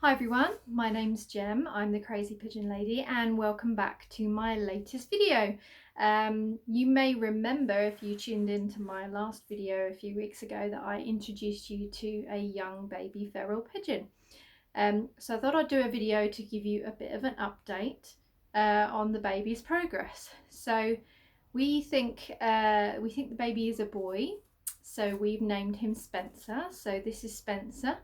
Hi everyone, my name's Jem, I'm the Crazy Pigeon Lady and welcome back to my latest video. You may remember if you tuned into my last video a few weeks ago that I introduced you to a young baby feral pigeon. So I thought I'd do a video to give you a bit of an update on the baby's progress. So we think the baby is a boy, so we've named him Spencer. So this is Spencer.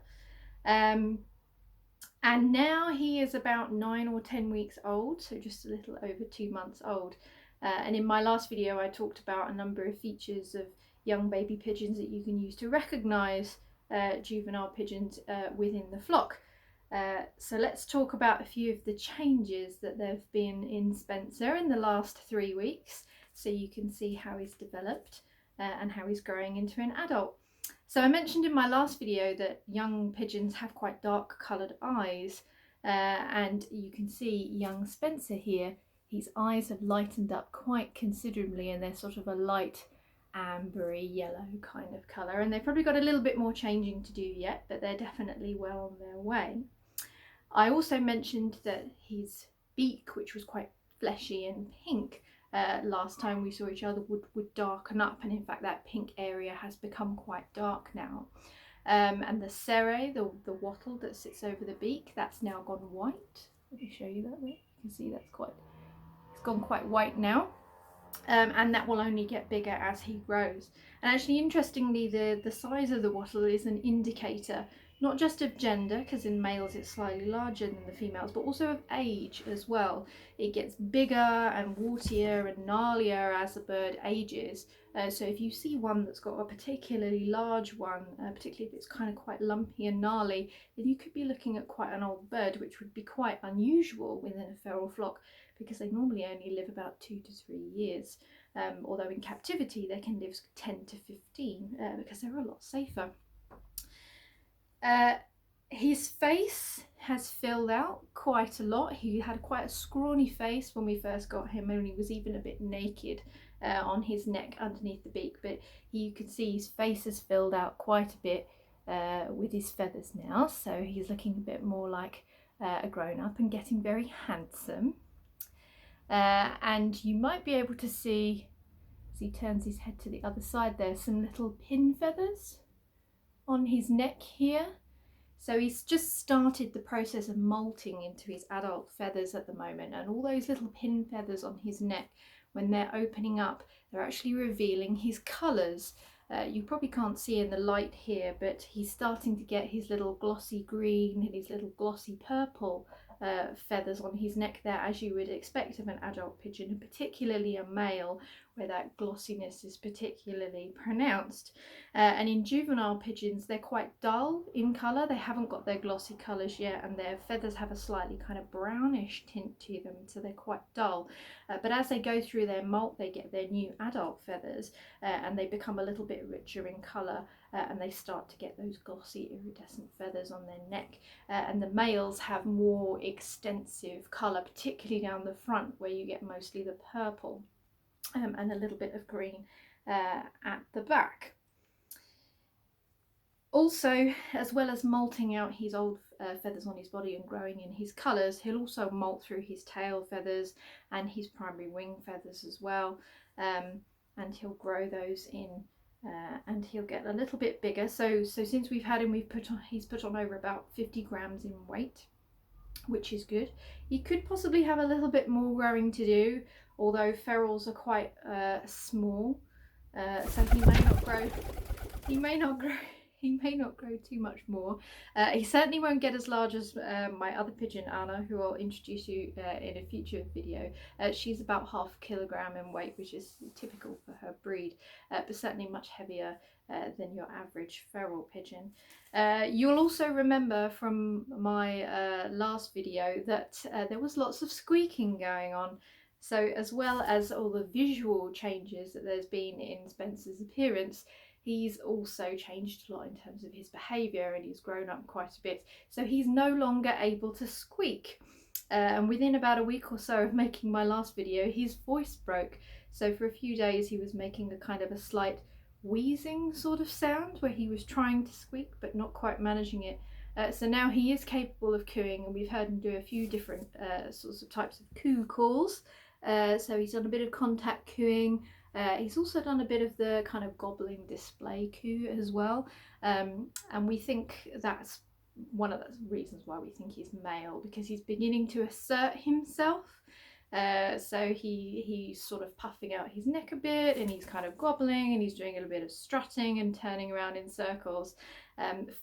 And now he is about 9 or 10 weeks old, so just a little over 2 months old. And in my last video I talked about a number of features of young baby pigeons that you can use to recognise juvenile pigeons within the flock. So let's talk about a few of the changes that there have been in Spencer in the last 3 weeks, so you can see how he's developed and how he's growing into an adult. So I mentioned in my last video that young pigeons have quite dark coloured eyes, and you can see young Spencer here, his eyes have lightened up quite considerably and they're sort of a light ambery yellow kind of colour, and they've probably got a little bit more changing to do yet, but they're definitely well on their way. I also mentioned that his beak, which was quite fleshy and pink, last time we saw each other would darken up, and in fact that pink area has become quite dark now. And the serrae, the wattle that sits over the beak, that's now gone white. Let me show you that there. You can see it's gone quite white now. And that will only get bigger as he grows. And actually, interestingly, the size of the wattle is an indicator not just of gender, because in males it's slightly larger than the females, but also of age as well. It gets bigger and wartier and gnarlier as the bird ages. So if you see one that's got a particularly large one, particularly if it's kind of quite lumpy and gnarly, then you could be looking at quite an old bird, which would be quite unusual within a feral flock, because they normally only live about 2 to 3 years. Although in captivity they can live 10 to 15 because they're a lot safer. His face has filled out quite a lot. He had quite a scrawny face when we first got him, and he was even a bit naked on his neck underneath the beak, but you can see his face has filled out quite a bit with his feathers now, so he's looking a bit more like a grown-up and getting very handsome. And you might be able to see, as he turns his head to the other side there, some little pin feathers on his neck here. So he's just started the process of molting into his adult feathers at the moment, and all those little pin feathers on his neck, when they're opening up, they're actually revealing his colours. You probably can't see in the light here, but he's starting to get his little glossy green and his little glossy purple feathers on his neck there, as you would expect of an adult pigeon, and particularly a male, where that glossiness is particularly pronounced. And in juvenile pigeons, they're quite dull in colour. They haven't got their glossy colours yet, and their feathers have a slightly kind of brownish tint to them, so they're quite dull. But as they go through their molt, they get their new adult feathers, and they become a little bit richer in colour, and they start to get those glossy iridescent feathers on their neck. And the males have more extensive colour, particularly down the front, where you get mostly the purple and a little bit of green at the back. Also, as well as molting out his old feathers on his body and growing in his colours, he'll also molt through his tail feathers and his primary wing feathers as well, and he'll grow those in, and he'll get a little bit bigger. So since we've had him, he's put on over about 50 grams in weight, which is good. He could possibly have a little bit more growing to do, although ferals are quite small, so he may not grow too much more. He certainly won't get as large as my other pigeon, Anna, who I'll introduce you in a future video. She's about 0.5 kilogram in weight, which is typical for her breed, but certainly much heavier than your average feral pigeon. You'll also remember from my last video that there was lots of squeaking going on. So as well as all the visual changes that there's been in Spencer's appearance, he's also changed a lot in terms of his behaviour, and he's grown up quite a bit. So he's no longer able to squeak. And within about a week or so of making my last video, his voice broke. So for a few days he was making a kind of a slight wheezing sort of sound, where he was trying to squeak but not quite managing it. So now he is capable of cooing, and we've heard him do a few different sorts of types of coo calls. So he's done a bit of contact cooing. He's also done a bit of the kind of gobbling display coo as well. And we think that's one of the reasons why we think he's male, because he's beginning to assert himself. So he's sort of puffing out his neck a bit, and he's kind of gobbling, and he's doing a little bit of strutting and turning around in circles,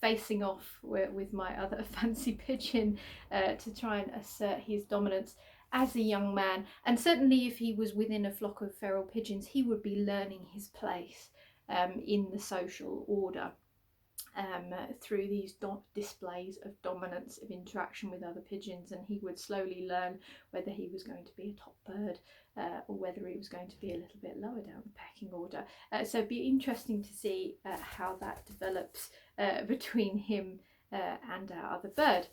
facing off with my other fancy pigeon to try and assert his dominance as a young man. And certainly if he was within a flock of feral pigeons, he would be learning his place in the social order. Through these displays of dominance, of interaction with other pigeons, and he would slowly learn whether he was going to be a top bird or whether he was going to be a little bit lower down the pecking order. So it'd be interesting to see how that develops between him and our other bird.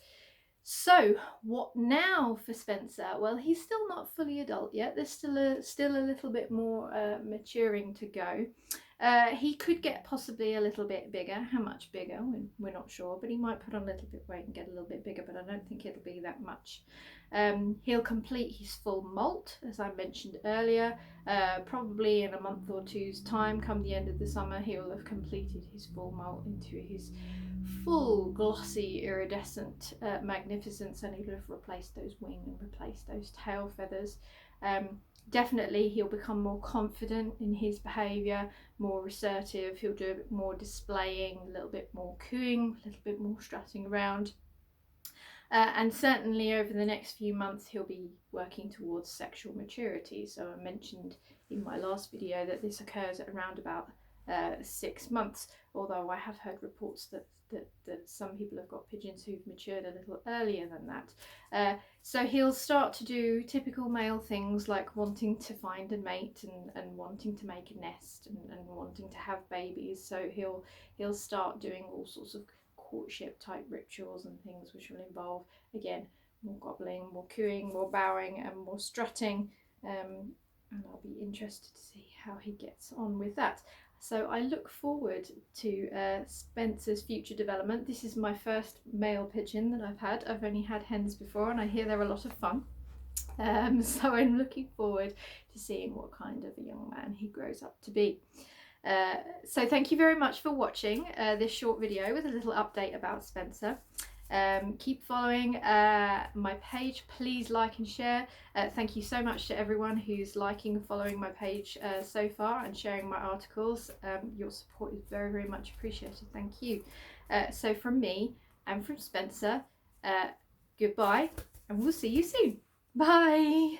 So what now for Spencer? Well, he's still not fully adult yet. There's still a little bit more maturing to go. He could get possibly a little bit bigger. How much bigger? We're not sure, but he might put on a little bit of weight and get a little bit bigger, but I don't think it'll be that much. He'll complete his full molt, as I mentioned earlier. Probably in a month or two's time, come the end of the summer, he will have completed his full molt into his full glossy iridescent magnificence, and he'll have replaced those wing and replaced those tail feathers. Definitely he'll become more confident in his behaviour, more assertive. He'll do a bit more displaying, a little bit more cooing, a little bit more strutting around. And certainly over the next few months he'll be working towards sexual maturity. So I mentioned in my last video that this occurs at around about 6 months, although I have heard reports that some people have got pigeons who've matured a little earlier than that. So he'll start to do typical male things like wanting to find a mate and wanting to make a nest and wanting to have babies. So he'll start doing all sorts of courtship type rituals and things, which will involve, again, more gobbling, more cooing, more bowing and more strutting. And I'll be interested to see how he gets on with that. So I look forward to Spencer's future development. This is my first male pigeon that I've had. I've only had hens before, and I hear they're a lot of fun. So I'm looking forward to seeing what kind of a young man he grows up to be. So thank you very much for watching this short video with a little update about Spencer. Keep following my page. Please like and share. Thank you so much to everyone who's liking and following my page so far and sharing my articles. Your support is very, very much appreciated. Thank you. So from me and from Spencer, goodbye, and we'll see you soon. Bye.